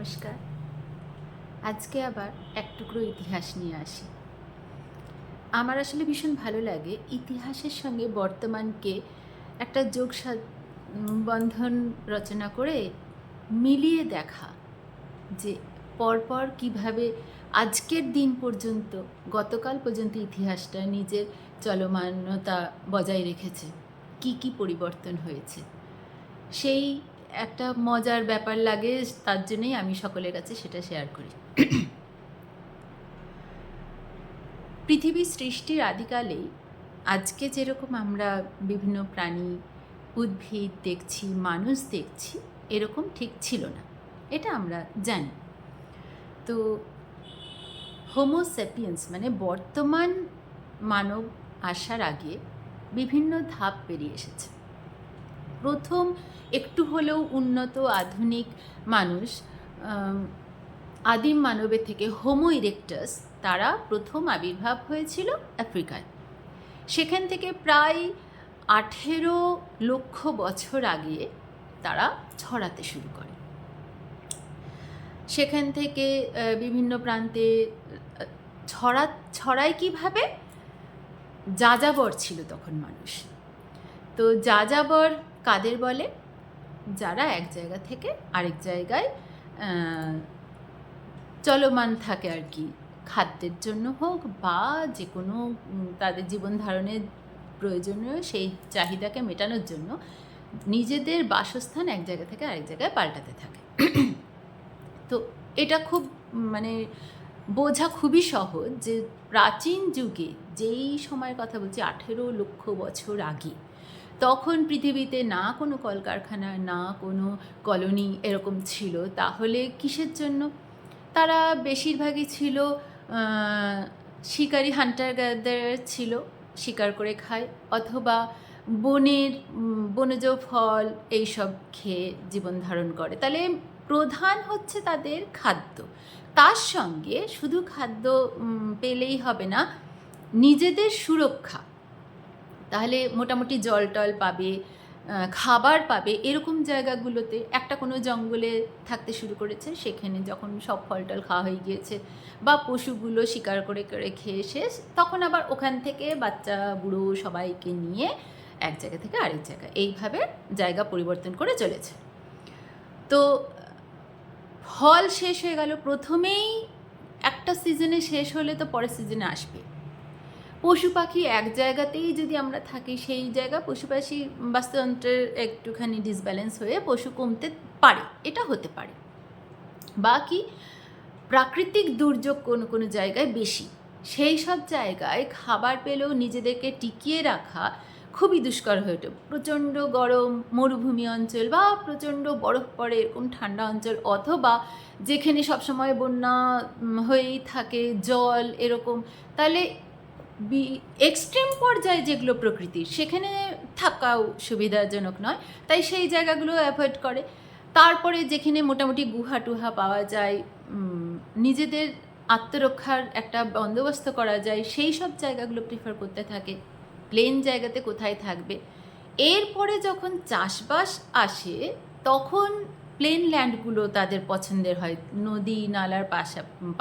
নমস্কার। আজকে আবার এক টুকরো ইতিহাস নিয়ে আসি। আমার আসলে ভীষণ ভালো লাগে ইতিহাসের সঙ্গে বর্তমানকে একটা বন্ধন রচনা করে মিলিয়ে দেখা, যে পরপর কিভাবে আজকের দিন পর্যন্ত, গতকাল পর্যন্ত ইতিহাসটা নিজের চলমানতা বজায় রেখেছে, কি পরিবর্তন হয়েছে। সেই একটা মজার ব্যাপার লাগে, তার জন্যই আমি সকলের কাছে সেটা শেয়ার করি। পৃথিবীর সৃষ্টির আদিকালেই আজকে যেরকম আমরা বিভিন্ন প্রাণী, উদ্ভিদ দেখছি, মানুষ দেখছি, এরকম ঠিক ছিল না, এটা আমরা জানি। তো হোমো স্যাপিয়েন্স মানে বর্তমান মানব আসার আগে বিভিন্ন ধাপ পেরিয়ে এসেছে। প্রথম একটু হলেও উন্নত আধুনিক মানুষ, আদিম মানবের থেকে হোমো ইরেক্টাস, তারা প্রথম আবির্ভাব হয়েছিল আফ্রিকায়। সেখান থেকে প্রায় 18 লক্ষ বছর আগে তারা ছড়াতে শুরু করে। সেখান থেকে বিভিন্ন প্রান্তে ছড়ায় কীভাবে? যাযাবর ছিল তখন মানুষ। তো যাযাবর কাদের বলে? যারা এক জায়গা থেকে আরেক জায়গায় চলমান থাকে আর কি, খাদ্যের জন্য হোক বা যে কোনো তাদের জীবন ধারণের প্রয়োজনীয় সেই চাহিদাকে মেটানোর জন্য নিজেদের বাসস্থান এক জায়গা থেকে আরেক জায়গায় পাল্টাতে থাকে। তো এটা খুব বোঝা খুবই সহজ যে প্রাচীন যুগে, যেই সময়ের কথা বলছি 18 লক্ষ বছর আগে, তখন পৃথিবীতে না কোনো কলকারখানা, না কোনো কলোনি এরকম ছিল। তাহলে কিসের জন্য? তারা বেশিরভাগই ছিল শিকারি, হান্টার গ্যাদারার ছিল, শিকার করে খায়, অথবা বনজ ফল এইসব খেয়ে জীবন ধারণ করে। তাহলে প্রধান হচ্ছে তাদের খাদ্য। তার সঙ্গে শুধু খাদ্য পেলেই হবে না, নিজেদের সুরক্ষা। তাহলে মোটামুটি জল টল পাবে, খাবার পাবে, এরকম জায়গাগুলোতে একটা কোনো জঙ্গলে থাকতে শুরু করেছে। সেখানে যখন সব ফল টল খাওয়া হয়ে গিয়েছে বা পশুগুলো শিকার করে করে খেয়ে শেষ, তখন আবার ওখান থেকে বাচ্চা বুড়ো সবাইকে নিয়ে এক জায়গা থেকে আরেক জায়গায় এইভাবে জায়গা পরিবর্তন করে চলেছে। তো ফল শেষ হয়ে গেল, প্রথমেই একটা সিজনে শেষ হলে তো পরের সিজনে আসবে। পশু পাখি এক জায়গাতেই যদি আমরা থাকি, সেই জায়গা পশু পাখি বাস্তুতন্ত্রের একটুখানি ডিসব্যালেন্স হয়ে পশু কমতে পারে, এটা হতে পারে। বাকি প্রাকৃতিক দুর্যোগ কোনো কোনো জায়গায় বেশি, সেই সব জায়গায় খাবার পেলেও নিজেদেরকে টিকিয়ে রাখা খুবই দুষ্কর হয়ে ওঠে। প্রচণ্ড গরম মরুভূমি অঞ্চল বা প্রচণ্ড বরফ পড়ে এরকম ঠান্ডা অঞ্চল, অথবা যেখানে সবসময় বন্যা হয়েই থাকে, জল এরকম, তাহলে এক্সট্রিম পর্যায়ে যেগুলো প্রকৃতির, সেখানে থাকাও সুবিধাজনক নয়, তাই সেই জায়গাগুলো অ্যাভয়েড করে। তারপরে যেখানে মোটামুটি গুহা টুহা পাওয়া যায়, নিজেদের আত্মরক্ষার একটা বন্দোবস্ত করা যায়, সেই সব জায়গাগুলো প্রিফার করতে থাকে। প্লেন জায়গাতে কোথায় থাকবে? এরপরে যখন চাষবাস আসে, তখন প্লেন ল্যান্ডগুলো তাদের পছন্দের হয়। নদী নালার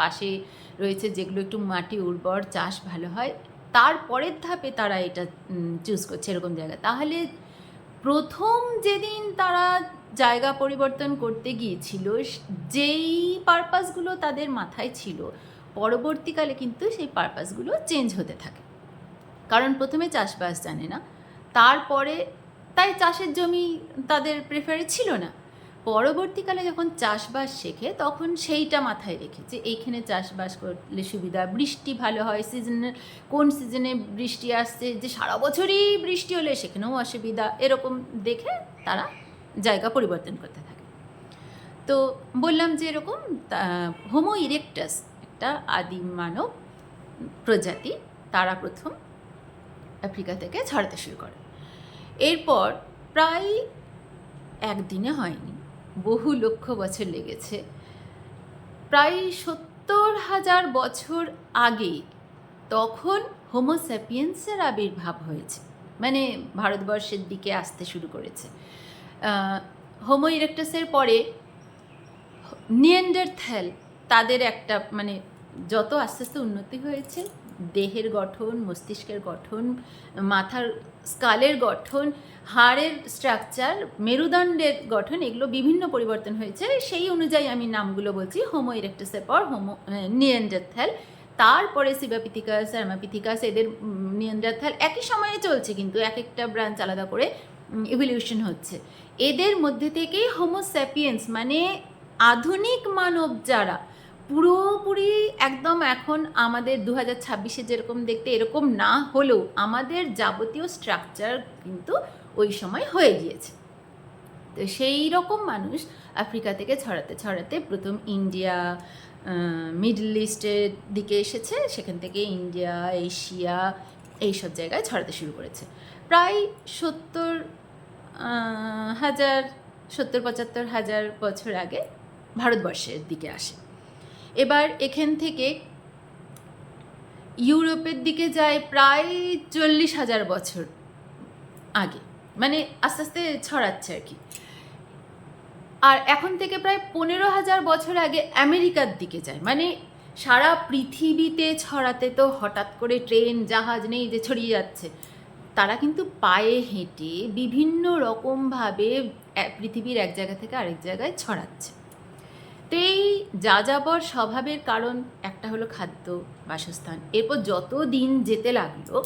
পাশে রয়েছে যেগুলো একটু মাটি উর্বর, চাষ ভালো হয়, তারপরের ধাপে তারা এটা চুজ করছে এরকম জায়গা। তাহলে প্রথম যেদিন তারা জায়গা পরিবর্তন করতে গিয়েছিল, যেই পারপাসগুলো তাদের মাথায় ছিল, পরবর্তীকালে কিন্তু সেই পারপাসগুলো চেঞ্জ হতে থাকে। কারণ প্রথমে চাষবাস জানে না, তারপরে তাই চাষের জমি তাদের প্রেফারে ছিল না। পরবর্তীকালে যখন চাষবাস শেখে, তখন সেইটা মাথায় রেখে যে এইখানে চাষবাস করলে সুবিধা, বৃষ্টি ভালো হয়, কোন সিজনে বৃষ্টি আসছে, যে সারা বছরই বৃষ্টি হলে সেখানেও অসুবিধা, এরকম দেখে তারা জায়গা পরিবর্তন করতে থাকে। তো বললাম যে এরকম হোমো ইরেক্টাস একটা আদিম মানব প্রজাতি, তারা প্রথম আফ্রিকা থেকে ছড়াতে শুরু করে। এরপর প্রায় একদিনে হয়নি, বহু লক্ষ বছর লেগেছে। প্রায় 70,000 বছর আগে তখন হোমো স্যাপিয়েন্সের আবির্ভাব হয়েছে, মানে ভারতবর্ষের দিকে আসতে শুরু করেছে। হোমো ইরেক্টাসের পরে নিয়েন্ডারথ্যাল তাদের একটা মানে যত আস্তে আস্তে উন্নতি হয়েছে, দেহের গঠন, মস্তিষ্কের গঠন, মাথার স্কালের গঠন, হাড়ের স্ট্রাকচার, মেরুদণ্ডের গঠন, এগুলো বিভিন্ন পরিবর্তন হয়েছে। সেই অনুযায়ী আমি নামগুলো বলছি। হোমো ইরেক্টাসের পর নিয়েন্ডারথ্যাল, তারপরে সিবাপিথিকাস, অ্যামাপিথিকাস, এদের নিয়েন্ডারথ্যাল একই সময়ে চলছে, কিন্তু এক একটা ব্রাঞ্চ আলাদা করে ইভলিউশন হচ্ছে। এদের মধ্যে থেকেই হোমো স্যাপিয়েন্স মানে আধুনিক মানব যারা, পুরোপুরি একদম এখন আমাদের 2026-এ যেরকম দেখতে এরকম না হলেও আমাদের যাবতীয় স্ট্রাকচার কিন্তু ওই সময় হয়ে গিয়েছে। তো সেই রকম মানুষ আফ্রিকা থেকে ছড়াতে ছড়াতে প্রথম ইন্ডিয়া, মিডল ইস্টের দিকে এসেছে, সেখান থেকে ইন্ডিয়া, এশিয়া, এইসব জায়গায় ছড়াতে শুরু করেছে। প্রায় 70,000 বছর আগে ভারতবর্ষের দিকে আসে। এবার এখান থেকে ইউরোপের দিকে যায় প্রায় 40,000 বছর আগে, মানে আস্তে আস্তে ছড়াচ্ছে আর কি। আর এখন থেকে প্রায় 15,000 বছর আগে আমেরিকার দিকে যায়। মানে সারা পৃথিবীতে ছড়াতে তো হঠাৎ করে ট্রেন জাহাজ নেই যে ছড়িয়ে যাচ্ছে, তারা কিন্তু পায়ে হেঁটে বিভিন্ন রকমভাবে পৃথিবীর এক জায়গা থেকে আরেক জায়গায় ছড়াচ্ছে। তো এই যাযাবর স্বভাবের কারণ একটা হলো খাদ্য, বাসস্থান। এরপর যত দিন যেতে লাগলো,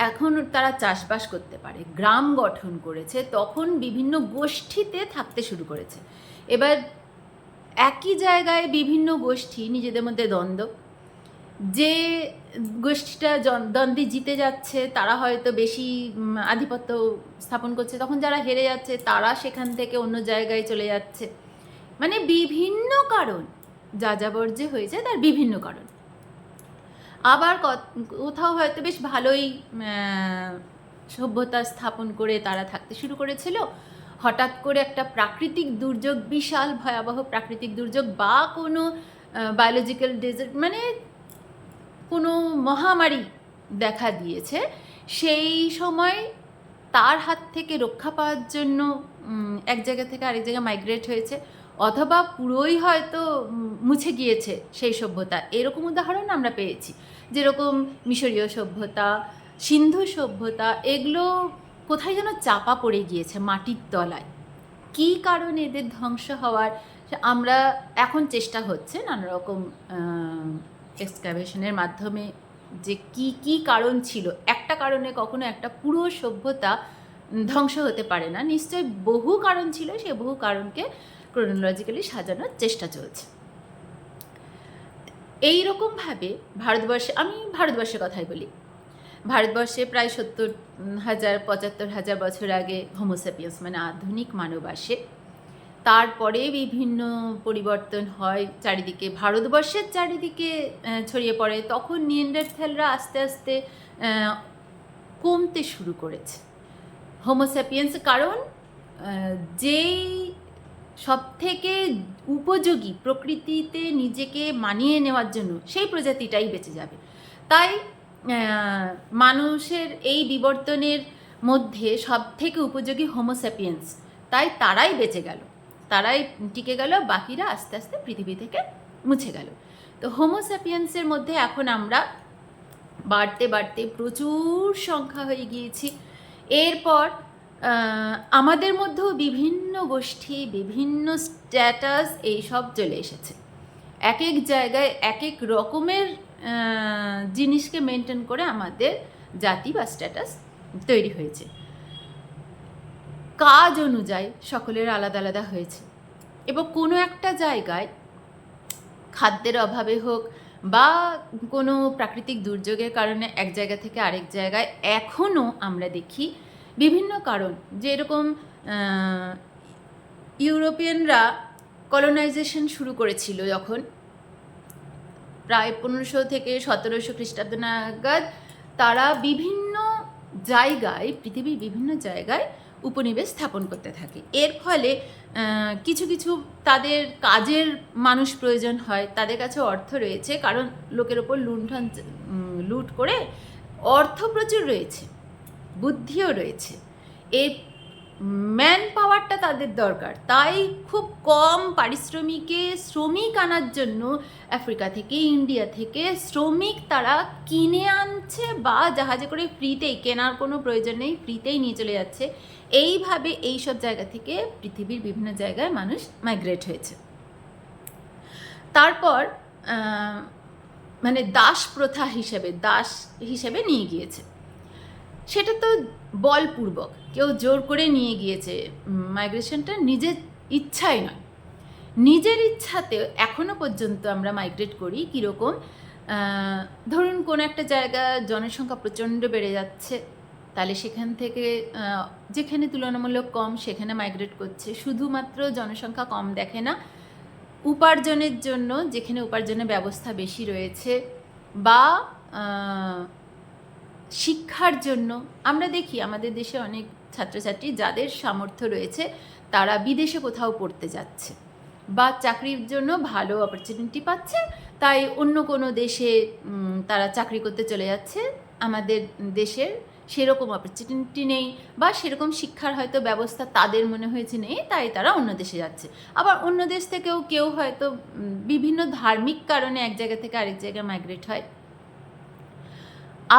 এখন তারা চাষবাস করতে পারে, গ্রাম গঠন করেছে, তখন বিভিন্ন গোষ্ঠীতে থাকতে শুরু করেছে। এবার একই জায়গায় বিভিন্ন গোষ্ঠী নিজেদের মধ্যে দ্বন্দ্ব, যে গোষ্ঠীটা দ্বন্দ্বে জিতে যাচ্ছে তারা হয়তো বেশি আধিপত্য স্থাপন করছে, তখন যারা হেরে যাচ্ছে তারা সেখান থেকে অন্য জায়গায় চলে যাচ্ছে। মানে বিভিন্ন কারণ, যাযাবর যে হয়েছে তার বিভিন্ন কারণ। আবার কোথাও হয়তো বেশ ভালোই সভ্যতা স্থাপন করে তারা থাকতে শুরু করেছিল, হঠাৎ করে একটা প্রাকৃতিক দুর্যোগ, বিশাল ভয়াবহ প্রাকৃতিক দুর্যোগ বা কোনো বায়োলজিক্যাল ডিজাস্টার মানে কোনো মহামারী দেখা দিয়েছে, সেই সময় তার হাত থেকে রক্ষা পাওয়ার জন্য এক জায়গা থেকে আরেক জায়গায় মাইগ্রেট হয়েছে, অথবা পুরোই হয়তো মুছে গিয়েছে সেই সভ্যতা। এরকম উদাহরণ আমরা পেয়েছি, যেরকম মিশরীয় সভ্যতা, সিন্ধু সভ্যতা, এগুলো কোথায় যেন চাপা পড়ে গিয়েছে মাটির তলায়। কী কারণে এদের ধ্বংস হওয়ার আমরা এখন চেষ্টা হচ্ছে নানা রকম এক্সকাভেশনের মাধ্যমে, যে কি কি কারণ ছিল। একটা কারণে কখনো একটা পুরো সভ্যতা ধ্বংস হতে পারে না, নিশ্চয়ই বহু কারণ ছিল, সেই বহু কারণকে ক্রোনোলজিক্যালি সাজানোর চেষ্টা চলছে। এই রকমভাবে ভারতবর্ষে, আমি ভারতবর্ষের কথাই বলি, ভারতবর্ষে প্রায় 70,000 75,000 বছর আগে হোমোস্যাপিয়েন্স মানে আধুনিক মানব আসে। তারপরে বিভিন্ন পরিবর্তন হয় চারিদিকে, ভারতবর্ষের চারিদিকে ছড়িয়ে পড়ে। তখন নিয়েন্ডারথ্যালরা আস্তে আস্তে কমতে শুরু করেছে, হোমোস্যাপিয়েন্স। কারণ যেই সব থেকে উপযোগী প্রকৃতিতে নিজেকে মানিয়ে নেওয়ার জন্য সেই প্রজাতিটাই বেঁচে যাবে। তাই মানুষের এই বিবর্তনের মধ্যে সব থেকে উপযোগী হোমোস্যাপিয়েন্স, তাই তারাই বেঁচে গেল, তারাই টিকে গেল, বাকিরা আস্তে আস্তে পৃথিবী থেকে মুছে গেল। তো হোমোস্যাপিয়েন্সের মধ্যে এখন আমরা বাড়তে বাড়তে প্রচুর সংখ্যা হয়ে গিয়েছি। এরপর আমাদের মধ্যেও বিভিন্ন গোষ্ঠী, বিভিন্ন স্ট্যাটাস এইসব চলে এসেছে। এক এক জায়গায় এক এক রকমের জিনিসকে মেনটেন করে আমাদের জাতি বা স্ট্যাটাস তৈরি হয়েছে। কাজ অনুযায়ী সকলের আলাদা আলাদা হয়েছে, এবং কোনো একটা জায়গায় খাদ্যের অভাবে হোক বা কোনো প্রাকৃতিক দুর্যোগের কারণে এক জায়গা থেকে আরেক জায়গায় এখনও আমরা দেখি বিভিন্ন কারণ। যেরকম ইউরোপিয়ানরা কলোনাইজেশন শুরু করেছিল যখন প্রায় 1500 থেকে 1700 খ্রিস্টাব্দ নাগাদ, তারা বিভিন্ন জায়গায়, পৃথিবীর বিভিন্ন জায়গায় উপনিবেশ স্থাপন করতে থাকে। এর ফলে কিছু কিছু তাদের কাজের মানুষ প্রয়োজন হয়, তাদের কাছে অর্থ রয়েছে, কারণ লোকের ওপর লুট করে অর্থ প্রচুর রয়েছে, বুদ্ধিও রয়েছে। এই ম্যান পাওয়ারটা তাদের দরকার, তাই খুব কম পারিশ্রমিকে শ্রমিক আনার জন্য আফ্রিকা থেকে, ইন্ডিয়া থেকে শ্রমিক তারা কিনে আনছে, বা জাহাজে করে ফ্রিতেই, কেনার কোনো প্রয়োজন নেই, ফ্রিতেই নিয়ে চলে যাচ্ছে। এইভাবে এই সব জায়গা থেকে পৃথিবীর বিভিন্ন জায়গায় মানুষ মাইগ্রেট হয়েছে। তারপর মানে দাস প্রথা দাস হিসেবে নিয়ে গিয়েছে। সেটা তো বলপূর্বক, কেউ জোর করে নিয়ে গিয়েছে। মাইগ্রেশনটা নিজের ইচ্ছাই নয়, নিজের ইচ্ছাতে এখনো পর্যন্ত আমরা মাইগ্রেট করি। কীরকম? ধরুন কোনো একটা জায়গা জনসংখ্যা প্রচণ্ড বেড়ে যাচ্ছে, তাহলে সেখান থেকে যেখানে তুলনামূলক কম সেখানে মাইগ্রেট করছে। শুধুমাত্র জনসংখ্যা কম দেখে না, উপার্জনের জন্য যেখানে উপার্জনের ব্যবস্থা বেশি রয়েছে, বা শিক্ষার জন্য। আমরা দেখি আমাদের দেশে অনেক ছাত্রছাত্রী যাদের সামর্থ্য রয়েছে তারা বিদেশে কোথাও পড়তে যাচ্ছে, বা চাকরির জন্য ভালো অপরচুনিটি পাচ্ছে, তাই অন্য কোনো দেশে তারা চাকরি করতে চলে যাচ্ছে। আমাদের দেশের সেরকম অপরচুনিটি নেই, বা সেরকম শিক্ষার হয়তো ব্যবস্থা তাদের মনে হয়েছে নেই, তাই তারা অন্য দেশে যাচ্ছে। আবার অন্য দেশ থেকেও কেউ হয়তো বিভিন্ন ধার্মিক কারণে এক জায়গা থেকে আরেক জায়গায় মাইগ্রেট হয়।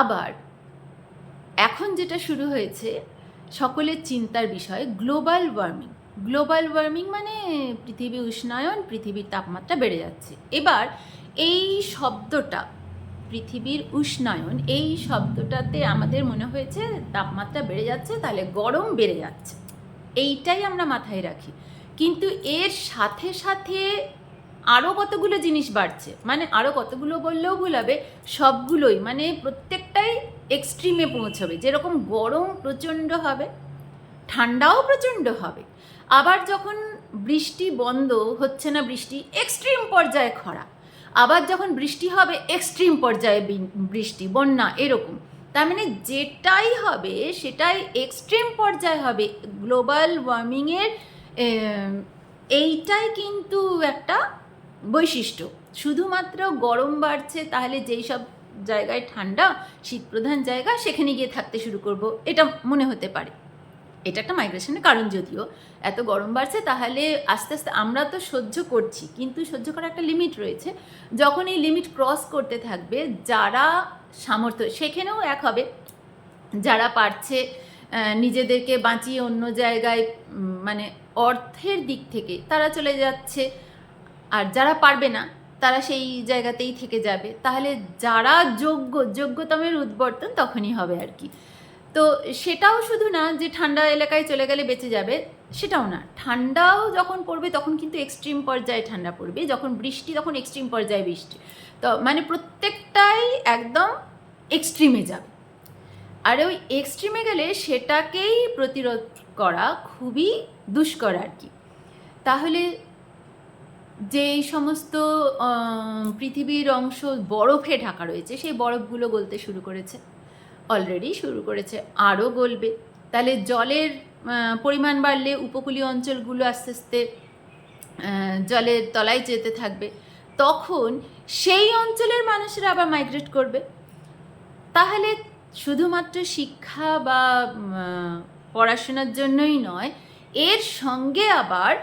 আবার এখন যেটা শুরু হয়েছে সকলের চিন্তার বিষয়, গ্লোবাল ওয়ার্মিং। গ্লোবাল ওয়ার্মিং মানে পৃথিবী উষ্ণায়ন, পৃথিবীর তাপমাত্রা বেড়ে যাচ্ছে। এবার এই শব্দটা, পৃথিবীর উষ্ণায়ন, এই শব্দটাতে আমাদের মনে হয়েছে তাপমাত্রা বেড়ে যাচ্ছে, তাহলে গরম বেড়ে যাচ্ছে, এইটাই আমরা মাথায় রাখি। কিন্তু এর সাথে সাথে আরও কতগুলো জিনিস বাড়ছে, মানে আরও কতগুলো বললেও ভুল হবে, সবগুলোই, মানে প্রত্যেকটাই এক্সট্রিমে পৌঁছবে। যেরকম গরম প্রচণ্ড হবে, ঠান্ডাও প্রচণ্ড হবে। আবার যখন বৃষ্টি বন্ধ হচ্ছে না, বৃষ্টি এক্সট্রিম পর্যায়ে খরা, আবার যখন বৃষ্টি হবে এক্সট্রিম পর্যায়ে বৃষ্টি, বন্যা, এরকম। তার মানে যেটাই হবে সেটাই এক্সট্রিম পর্যায়ে হবে। গ্লোবাল ওয়ার্মিংয়ের এইটাই কিন্তু একটা বৈশিষ্ট্য। শুধুমাত্র গরম বাড়ছে, তাহলে যেই সব জায়গায় ঠান্ডা, শীতপ্রধান জায়গা, সেখানে গিয়ে থাকতে শুরু করব, এটা মনে হতে পারে। এটা একটা মাইগ্রেশনের কারণ। যদিও এত গরম বাড়ছে, তাহলে আস্তে আস্তে আমরা তো সহ্য করছি, কিন্তু সহ্য করার একটা লিমিট রয়েছে। যখন এই লিমিট ক্রস করতে থাকবে, যারা সামর্থ্য, সেখানেও এক হবে, যারা পারছে নিজেদেরকে বাঁচিয়ে অন্য জায়গায়, মানে অর্থের দিক থেকে তারা চলে যাচ্ছে, আর যারা পারবে না তারা সেই জায়গাতেই থেকে যাবে। তাহলে যারা যোগ্যতমের উদ্বর্তন তখনই হবে আর কি। তো সেটাও শুধু না যে ঠান্ডা এলাকায় চলে গেলে বেঁচে যাবে, সেটাও না। ঠান্ডাও যখন পড়বে তখন কিন্তু এক্সট্রিম পর্যায়ে ঠান্ডা পড়বে, যখন বৃষ্টি তখন এক্সট্রিম পর্যায়ে বৃষ্টি। তো মানে প্রত্যেকটাই একদম এক্সট্রিমে যাবে। আর ওই এক্সট্রিমে গেলে সেটাকেই প্রতিরোধ করা খুবই দুষ্কর আর কি। তাহলে যেই সমস্ত পৃথিবীর অংশ বরফে ঢাকা রয়েছে, সেই বরফগুলো গলতে শুরু করেছে, অলরেডি শুরু করেছে, আরও গলবে। তাহলে জলের পরিমাণ বাড়লে উপকূলীয় অঞ্চলগুলো আস্তে আস্তে জলের তলায় যেতে থাকবে, তখন সেই অঞ্চলের মানুষেরা আবার মাইগ্রেট করবে। তাহলে শুধুমাত্র শিক্ষা বা পড়াশোনার জন্যই নয়, এর সঙ্গে আবার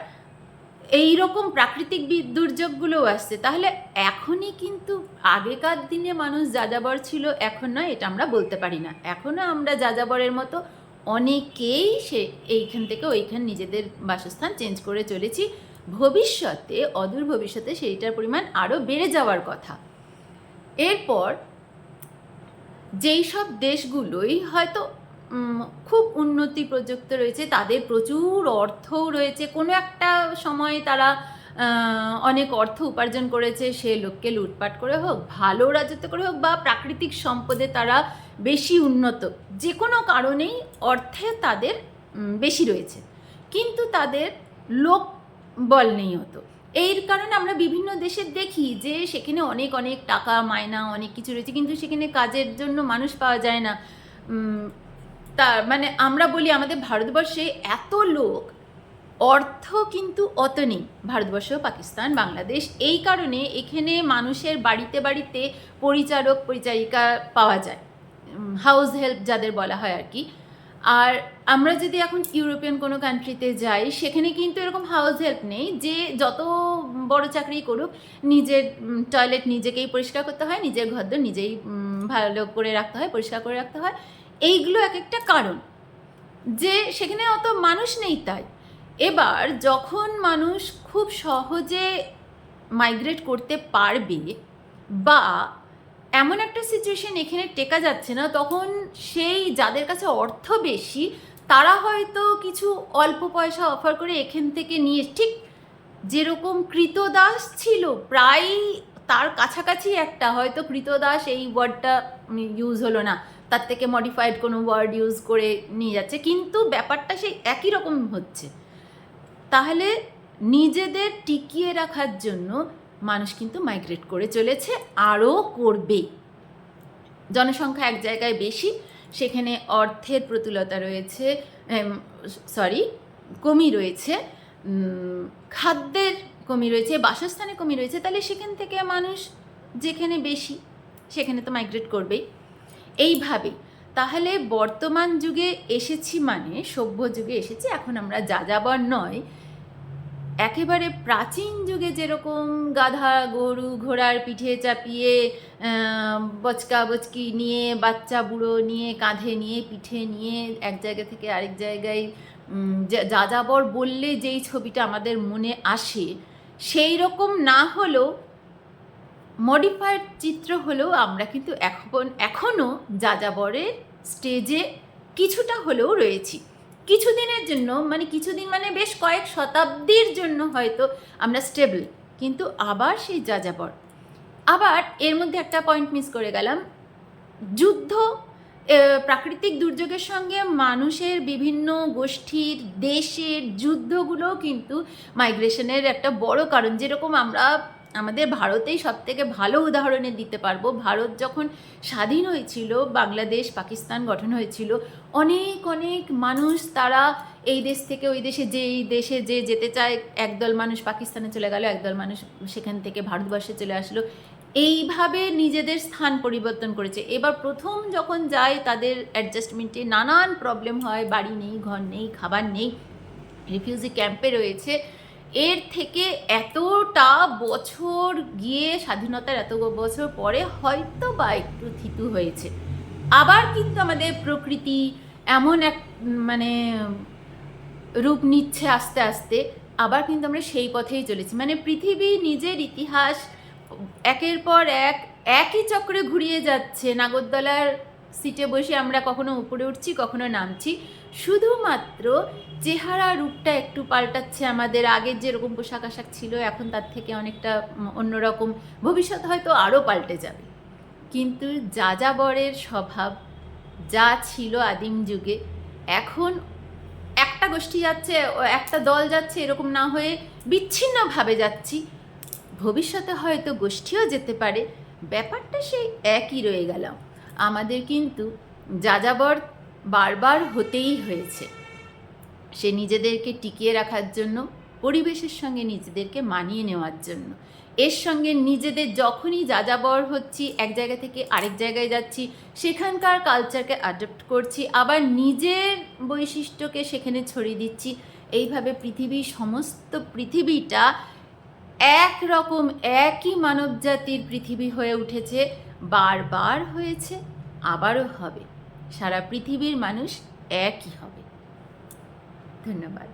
এই রকম প্রাকৃতিক দুর্যোগগুলোও আসছে। তাহলে এখনই কিন্তু, আগেকার দিনে মানুষ যাযাবর ছিল, এখন নয়, এটা আমরা বলতে পারি না। এখনও আমরা যাযাবরের মতো অনেকেই এইখান থেকে ওইখান নিজেদের বাসস্থান চেঞ্জ করে চলেছি। ভবিষ্যতে, অদূর ভবিষ্যতে সেইটার পরিমাণ আরও বেড়ে যাওয়ার কথা। এরপর যেই সব দেশগুলোই হয়তো খুব উন্নতি প্রযুক্ত রয়েছে, তাদের প্রচুর অর্থও রয়েছে, কোনো একটা সময় তারা অনেক অর্থ উপার্জন করেছে, সে লোককে লুটপাট করে হোক, ভালো রাজত্ব করে হোক, বা প্রাকৃতিক সম্পদে তারা বেশি উন্নত, যে কোনো কারণেই অর্থে তাদের বেশি রয়েছে, কিন্তু তাদের লোক বল নেই হতো। এর কারণে আমরা বিভিন্ন দেশে দেখি যে সেখানে অনেক অনেক টাকা, মায়না, অনেক কিছু রয়েছে, কিন্তু সেখানে কাজের জন্য মানুষ পাওয়া যায় না। মানে আমরা বলি আমাদের ভারতবর্ষে এত লোক, অর্থ কিন্তু অত নেই। ভারতবর্ষ, পাকিস্তান, বাংলাদেশ, এই কারণে এখানে মানুষের বাড়িতে বাড়িতে পরিচারক পরিচারিকা পাওয়া যায়, হাউস হেল্প যাদের বলা হয় আর কি। আর আমরা যদি এখন ইউরোপিয়ান কোনো কান্ট্রিতে যাই, সেখানে কিন্তু এরকম হাউস হেল্প নেই যে যত বড় চাকরি করুক নিজের টয়লেট নিজেকেই পরিষ্কার করতে হয়, নিজের ঘরদোর নিজেই ভালো করে রাখতে হয়, পরিষ্কার করে রাখতে হয়। এইগুলো এক একটা কারণ যে সেখানে অত মানুষ নেই। তাই এবার যখন মানুষ খুব সহজে মাইগ্রেট করতে পারবে বা এমন একটা সিচুয়েশন এখানে টেকা যাচ্ছে না, তখন সেই যাদের কাছে অর্থ বেশি তারা হয়তো কিছু অল্প পয়সা অফার করে এখান থেকে নিয়ে, ঠিক যেরকম কৃতদাস ছিল প্রায় তার কাছাকাছি একটা, হয়তো কৃতদাস এই ওয়ার্ডটা ইউজ হলো না, তার থেকে মডিফাইড কোনো ওয়ার্ড ইউজ করে নিয়ে যাচ্ছে, কিন্তু ব্যাপারটা সেই একই রকম হচ্ছে। তাহলে নিজেদের টিকিয়ে রাখার জন্য মানুষ কিন্তু মাইগ্রেট করে চলেছে, আরও করবে। জনসংখ্যা এক জায়গায় বেশি, সেখানে অর্থের প্রতুলতা রয়েছে, কমি রয়েছে, খাদ্যের কমি রয়েছে, বাসস্থানে কমি রয়েছে, তাহলে সেখান থেকে মানুষ যেখানে বেশি সেখানে তো মাইগ্রেট করবেই। এইভাবে তাহলে বর্তমান যুগে এসেছি মানে সভ্য যুগে এসেছি। এখন আমরা যাযাবর নয়, একেবারে প্রাচীন যুগে যেরকম গাধা গরু ঘোড়ার পিঠে চাপিয়ে বচকা বচকি নিয়ে, বাচ্চা বুড়ো নিয়ে, কাঁধে নিয়ে, পিঠে নিয়ে এক জায়গা থেকে আরেক জায়গায় যাযাবর বললে যেই ছবিটা আমাদের মনে আসে, সেই রকম না হলেও মডিফাইড চিত্র হলেও আমরা কিন্তু এখনও যাযাবরের স্টেজে কিছুটা হলেও রয়েছি। কিছুদিনের জন্য, কিছুদিন মানে বেশ কয়েক শতাব্দীর জন্য হয়তো আমরা স্টেবল, কিন্তু আবার সেই যাযাবর। আবার এর মধ্যে একটা পয়েন্ট মিস করে গেলাম, যুদ্ধ, প্রাকৃতিক দুর্যোগের সঙ্গে মানুষের বিভিন্ন গোষ্ঠীর দেশের যুদ্ধগুলোও কিন্তু মাইগ্রেশনের একটা বড় কারণ। যেরকম আমরা আমাদের ভারতেই সবথেকে ভালো উদাহরণে দিতে পারবো। ভারত যখন স্বাধীন হয়েছিল, বাংলাদেশ পাকিস্তান গঠন হয়েছিল, অনেক অনেক মানুষ তারা এই দেশ থেকে ওই দেশে, এই দেশে যে যেতে চায়, একদল মানুষ পাকিস্তানে চলে গেল, একদল মানুষ সেখান থেকে ভারতবর্ষে চলে আসলো, এইভাবে নিজেদের স্থান পরিবর্তন করেছে। এবার প্রথম যখন যায় তাদের অ্যাডজাস্টমেন্টে নানান প্রবলেম হয়, বাড়ি নেই, ঘর নেই, খাবার নেই, রিফিউজি ক্যাম্পে রয়েছে। এর থেকে এতটা বছর গিয়ে স্বাধীনতার এত বছর পরে হয়তো বা একটু থিতু হয়েছে। আবার কিন্তু আমাদের প্রকৃতি এমন এক রূপ নিচ্ছে আস্তে আস্তে, আবার কিন্তু আমরা সেই পথেই চলেছি। পৃথিবী নিজের ইতিহাস একের পর একই চক্রে ঘুরিয়ে যাচ্ছে। নাগরদোলার সিটে বসে আমরা কখনো উপরে উঠছি, কখনো নামছি, শুধুমাত্র চেহারা রূপটা একটু পাল্টাচ্ছে। আমাদের আগের যেরকম পোশাক আশাক ছিল এখন তার থেকে অনেকটা অন্যরকম, ভবিষ্যৎ হয়তো আরও পাল্টে যাবে। কিন্তু যাযাবরের স্বভাব যা ছিল আদিম যুগে, এখন একটা গোষ্ঠী যাচ্ছে, একটা দল যাচ্ছে, এরকম না হয়ে বিচ্ছিন্নভাবে যাচ্ছি। ভবিষ্যতে হয়তো গোষ্ঠীও যেতে পারে, ব্যাপারটা সেই একই রয়ে গেল। আমাদের কিন্তু যাযাবর বারবার হতেই হয়েছে, সে নিজেদেরকে টিকিয়ে রাখার জন্য, পরিবেশের সঙ্গে নিজেদেরকে মানিয়ে নেওয়ার জন্য। এর সঙ্গে নিজেদের যখনই যাযাবর হচ্ছি, এক জায়গা থেকে আরেক জায়গায় যাচ্ছি, সেখানকার কালচারকে অ্যাডপ্ট করছি, আবার নিজের বৈশিষ্ট্যকে সেখানে ছড়িয়ে দিচ্ছি। এইভাবে সমস্ত পৃথিবীটা একরকম একই মানবজাতির পৃথিবী হয়ে উঠেছে, বারবার হয়েছে, আবারও হবে। সারা পৃথিবীর মানুষ একই হবে। ধন্যবাদ।